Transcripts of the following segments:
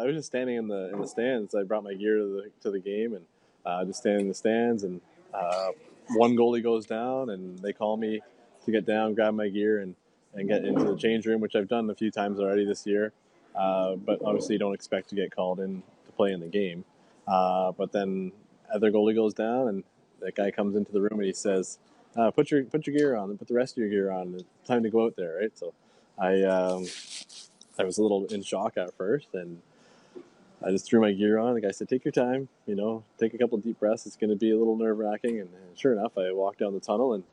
I was just standing in the stands. I brought my gear to the game and just standing in the stands. And one goalie goes down, and they call me to get down, grab my gear, and get into the change room, which I've done a few times already this year. But obviously, you don't expect to get called in to play in the game. But then other goalie goes down, and that guy comes into the room and he says, "Put your gear on, and put the rest of your gear on. It's time to go out there, right?" So I was a little in shock at first, and I just threw my gear on. The guy said, "Take your time, take a couple of deep breaths. It's going to be a little nerve wracking." And sure enough, I walked down the tunnel, and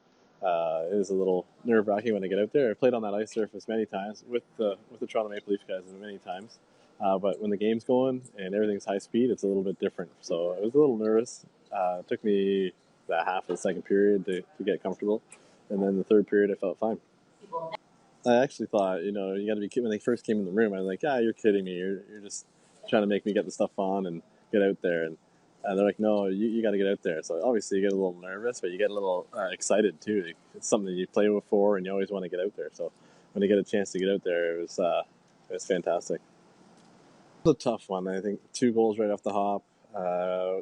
it was a little nerve wracking when I get out there. I played on that ice surface many times with the Toronto Maple Leaf guys many times. But when the game's going and everything's high speed, it's a little bit different. So I was a little nervous. It took me about half of the second period to get comfortable. And then the third period, I felt fine. I actually thought, you got to be kidding. When they first came in the room, I was like, you're kidding me. You're just trying to make me get the stuff on and get out there. And they're like, no, you got to get out there. So obviously you get a little nervous, but you get a little excited too. It's something that you play before and you always want to get out there. So when you get a chance to get out there, it was fantastic. It was a tough one. I think 2 goals right off the hop.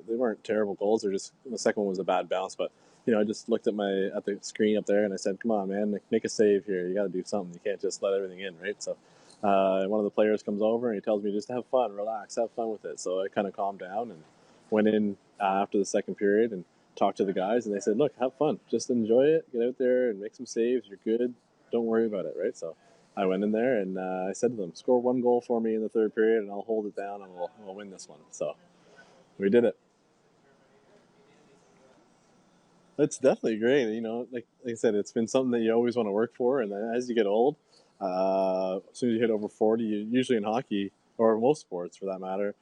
They weren't terrible goals. The second one was a bad bounce, but I just looked at the screen up there and I said, "Come on, man, make a save here. You got to do something. You can't just let everything in, right?" So one of the players comes over and he tells me just to have fun, relax, have fun with it. So I kind of calmed down and went in after the second period and talked to the guys, and they said, "Look, have fun. Just enjoy it. Get out there and make some saves. You're good. Don't worry about it," right? So I went in there and I said to them, "Score 1 goal for me in the third period, and I'll hold it down, and we'll win this one." So we did it. It's definitely great. Like I said, it's been something that you always want to work for, and then as you get old, as soon as you hit over 40, usually in hockey or most sports for that matter,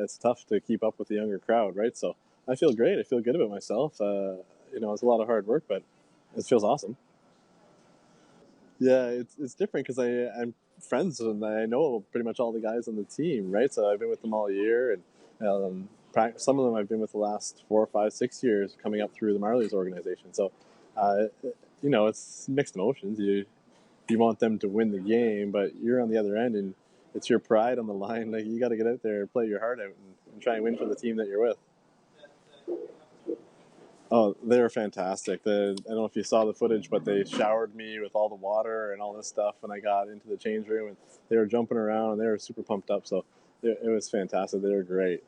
it's tough to keep up with the younger crowd, right? So I feel great. I feel good about myself. It's a lot of hard work, but it feels awesome. Yeah, it's different because I'm friends and I know pretty much all the guys on the team, right? So I've been with them all year, and some of them I've been with the last 4, 5, 6 years, coming up through the Marlies organization. So, uh, it's mixed emotions. You want them to win the game, but you're on the other end, and it's your pride on the line. Like you got to get out there and play your heart out and try and win for the team that you're with. Oh, they were fantastic. I don't know if you saw the footage, but they showered me with all the water and all this stuff when I got into the change room, and they were jumping around and they were super pumped up. So it was fantastic. They were great.